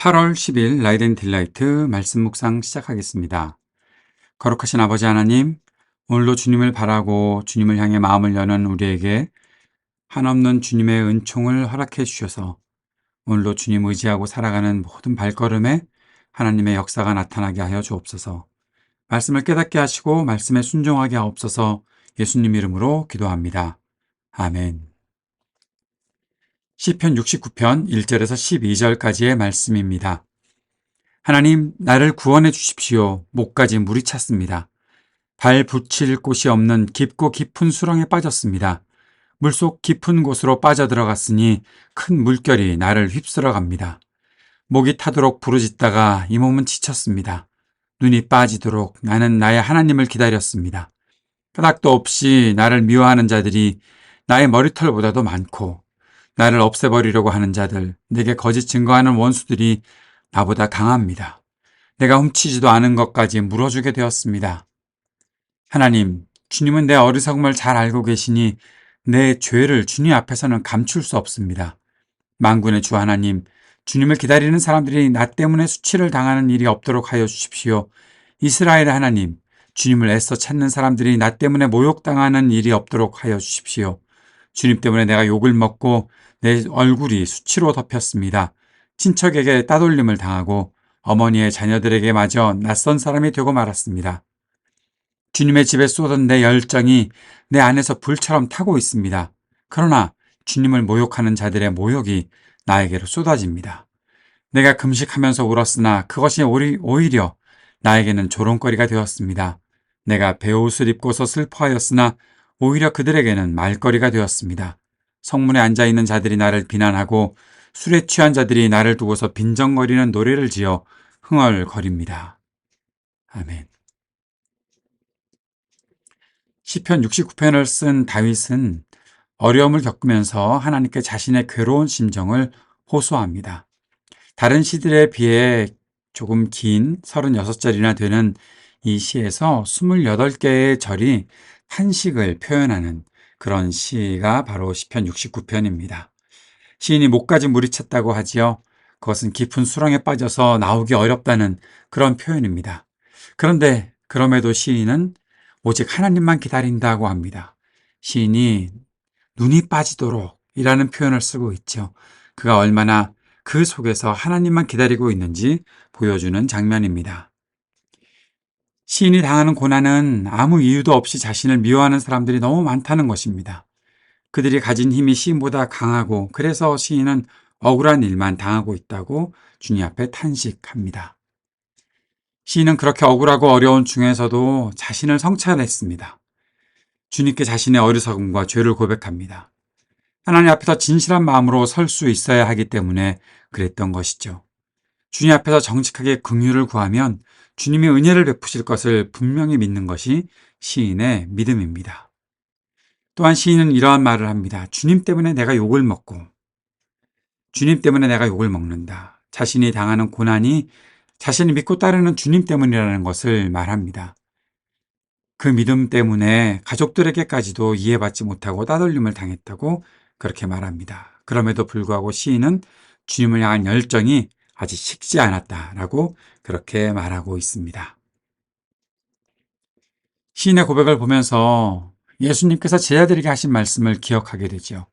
8월 10일 라이드 앤 딜라이트 말씀 묵상 시작하겠습니다. 거룩하신 아버지 하나님, 오늘도 주님을 바라고 주님을 향해 마음을 여는 우리에게 한없는 주님의 은총을 허락해 주셔서 오늘도 주님 의지하고 살아가는 모든 발걸음에 하나님의 역사가 나타나게 하여 주옵소서. 말씀을 깨닫게 하시고 말씀에 순종하게 하옵소서. 예수님 이름으로 기도합니다. 아멘. 시편 69편 1절에서 12절까지의 말씀입니다. 하나님, 나를 구원해 주십시오. 목까지 물이 찼습니다. 발 붙일 곳이 없는 깊고 깊은 수렁에 빠졌습니다. 물속 깊은 곳으로 빠져들어갔으니 큰 물결이 나를 휩쓸어 갑니다. 목이 타도록 부르짖다가 이 몸은 지쳤습니다. 눈이 빠지도록 나는 나의 하나님을 기다렸습니다. 끄덕도 없이 나를 미워하는 자들이 나의 머리털보다도 많고 나를 없애버리려고 하는 자들, 내게 거짓 증거하는 원수들이 나보다 강합니다. 내가 훔치지도 않은 것까지 물어주게 되었습니다. 하나님, 주님은 내 어리석음을 잘 알고 계시니 내 죄를 주님 앞에서는 감출 수 없습니다. 만군의 주 하나님, 주님을 기다리는 사람들이 나 때문에 수치를 당하는 일이 없도록 하여 주십시오. 이스라엘의 하나님, 주님을 애써 찾는 사람들이 나 때문에 모욕당하는 일이 없도록 하여 주십시오. 주님 때문에 내가 욕을 먹고 내 얼굴이 수치로 덮였습니다. 친척에게 따돌림을 당하고 어머니의 자녀들에게 마저 낯선 사람이 되고 말았습니다. 주님의 집에 쏟은 내 열정이 내 안에서 불처럼 타고 있습니다. 그러나 주님을 모욕하는 자들의 모욕이 나에게로 쏟아집니다. 내가 금식하면서 울었으나 그것이 오히려 나에게는 조롱거리가 되었습니다. 내가 베옷을 입고서 슬퍼하였으나 오히려 그들에게는 말거리가 되었습니다. 성문에 앉아있는 자들이 나를 비난하고 술에 취한 자들이 나를 두고서 빈정거리는 노래를 지어 흥얼거립니다. 아멘. 시편 69편을 쓴 다윗은 어려움을 겪으면서 하나님께 자신의 괴로운 심정을 호소합니다. 다른 시들에 비해 조금 긴 36절이나 되는 이 시에서 28개의 절이 탄식을 표현하는 그런 시가 바로 시편 69편입니다. 시인이 목까지 물이 찼다고 하지요. 그것은 깊은 수렁에 빠져서 나오기 어렵다는 그런 표현입니다. 그런데 그럼에도 시인은 오직 하나님만 기다린다고 합니다. 시인이 눈이 빠지도록 이라는 표현을 쓰고 있죠. 그가 얼마나 그 속에서 하나님만 기다리고 있는지 보여주는 장면입니다. 시인이 당하는 고난은 아무 이유도 없이 자신을 미워하는 사람들이 너무 많다는 것입니다. 그들이 가진 힘이 시인보다 강하고 그래서 시인은 억울한 일만 당하고 있다고 주님 앞에 탄식합니다. 시인은 그렇게 억울하고 어려운 중에서도 자신을 성찰했습니다. 주님께 자신의 어리석음과 죄를 고백합니다. 하나님 앞에서 진실한 마음으로 설 수 있어야 하기 때문에 그랬던 것이죠. 주님 앞에서 정직하게 긍휼을 구하면 주님이 은혜를 베푸실 것을 분명히 믿는 것이 시인의 믿음입니다. 또한 시인은 이러한 말을 합니다. 주님 때문에 내가 욕을 먹고 주님 때문에 내가 욕을 먹는다. 자신이 당하는 고난이 자신이 믿고 따르는 주님 때문이라는 것을 말합니다. 그 믿음 때문에 가족들에게까지도 이해받지 못하고 따돌림을 당했다고 그렇게 말합니다. 그럼에도 불구하고 시인은 주님을 향한 열정이 아직 식지 않았다라고 그렇게 말하고 있습니다. 시인의 고백을 보면서 예수님께서 제자들에게 하신 말씀을 기억하게 되죠.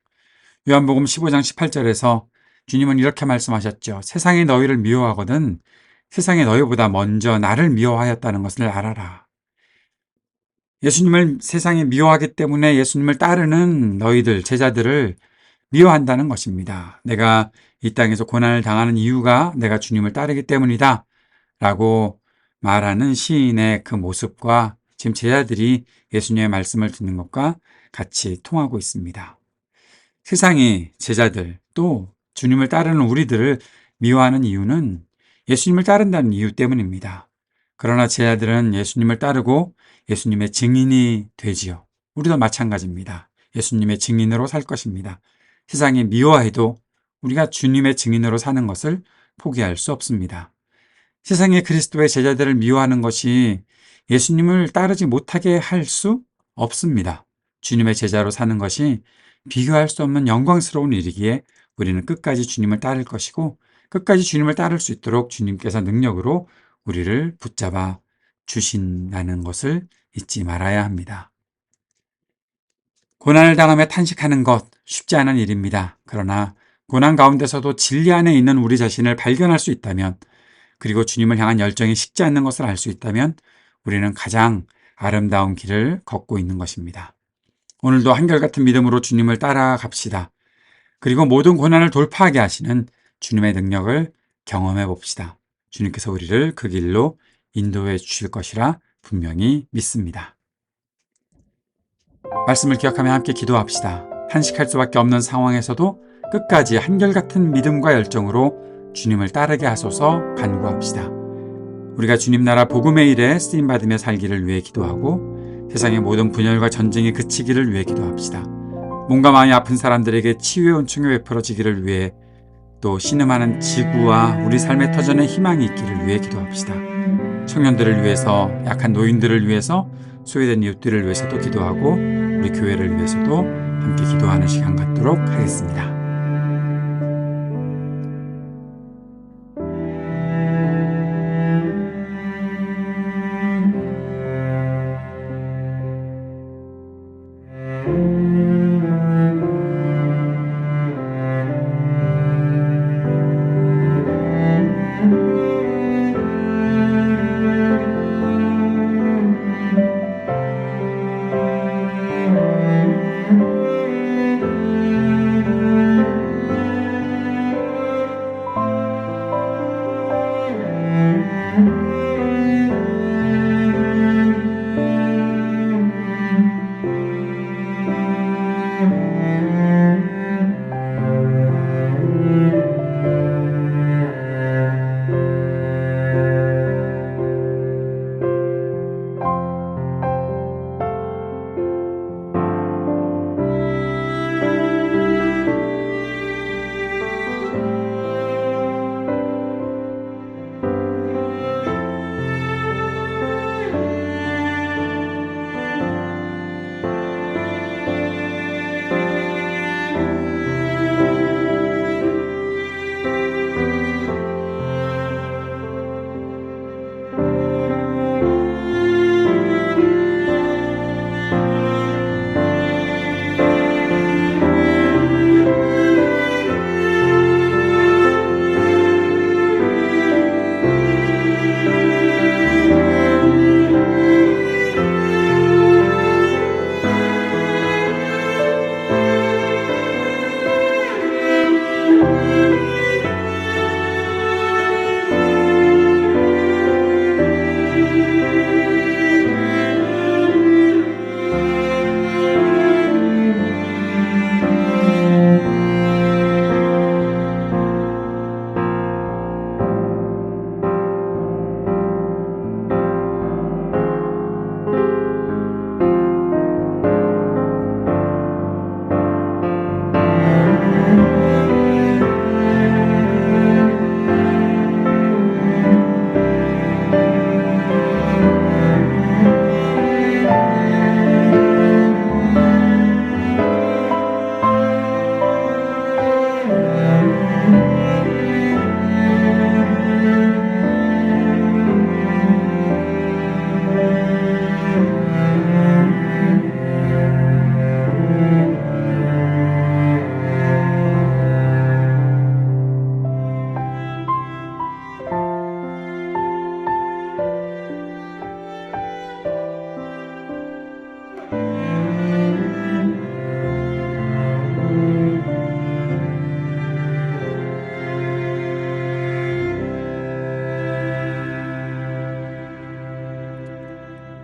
요한복음 15장 18절에서 주님은 이렇게 말씀하셨죠. 세상이 너희를 미워하거든 세상이 너희보다 먼저 나를 미워하였다는 것을 알아라. 예수님을 세상이 미워하기 때문에 예수님을 따르는 너희들, 제자들을 미워한다는 것입니다. 내가 이 땅에서 고난을 당하는 이유가 내가 주님을 따르기 때문이다 라고 말하는 시인의 그 모습과 지금 제자들이 예수님의 말씀을 듣는 것과 같이 통하고 있습니다. 세상이 제자들 또 주님을 따르는 우리들을 미워하는 이유는 예수님을 따른다는 이유 때문입니다. 그러나 제자들은 예수님을 따르고 예수님의 증인이 되지요. 우리도 마찬가지입니다. 예수님의 증인으로 살 것입니다. 세상이 미워해도 우리가 주님의 증인으로 사는 것을 포기할 수 없습니다. 세상의 그리스도의 제자들을 미워하는 것이 예수님을 따르지 못하게 할 수 없습니다. 주님의 제자로 사는 것이 비교할 수 없는 영광스러운 일이기에 우리는 끝까지 주님을 따를 것이고 끝까지 주님을 따를 수 있도록 주님께서 능력으로 우리를 붙잡아 주신다는 것을 잊지 말아야 합니다. 고난을 당하며 탄식하는 것 쉽지 않은 일입니다. 그러나 고난 가운데서도 진리 안에 있는 우리 자신을 발견할 수 있다면, 그리고 주님을 향한 열정이 식지 않는 것을 알 수 있다면 우리는 가장 아름다운 길을 걷고 있는 것입니다. 오늘도 한결같은 믿음으로 주님을 따라갑시다. 그리고 모든 고난을 돌파하게 하시는 주님의 능력을 경험해 봅시다. 주님께서 우리를 그 길로 인도해 주실 것이라 분명히 믿습니다. 말씀을 기억하며 함께 기도합시다. 탄식할 수밖에 없는 상황에서도 끝까지 한결같은 믿음과 열정으로 주님을 따르게 하소서 간구합시다. 우리가 주님 나라 복음의 일에 쓰임받으며 살기를 위해 기도하고 세상의 모든 분열과 전쟁이 그치기를 위해 기도합시다. 몸과 마음이 아픈 사람들에게 치유의 온총이 베풀어지기를 위해, 또 신음하는 지구와 우리 삶의 터전에 희망이 있기를 위해 기도합시다. 청년들을 위해서, 약한 노인들을 위해서, 소외된 이웃들을 위해서도 기도하고 우리 교회를 위해서도 함께 기도하는 시간 갖도록 하겠습니다.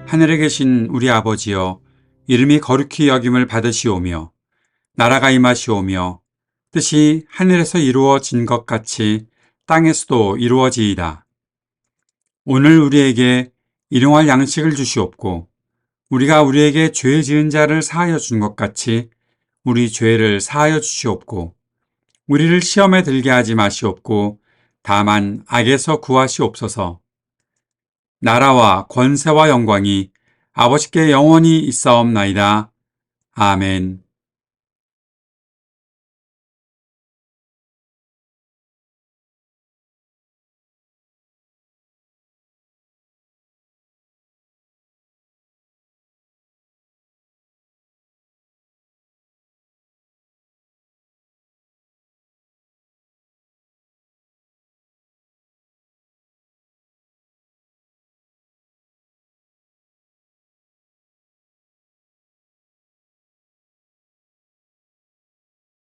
하늘에 계신 우리 아버지여, 이름이 거룩히 여김을 받으시오며 나라가 임하시오며 뜻이 하늘에서 이루어진 것 같이 땅에서도 이루어지이다. 오늘 우리에게 일용할 양식을 주시옵고 우리가 우리에게 죄 지은 자를 사하여 준 것 같이 우리 죄를 사하여 주시옵고 우리를 시험에 들게 하지 마시옵고 다만 악에서 구하시옵소서. 나라와 권세와 영광이 아버지께 영원히 있사옵나이다. 아멘.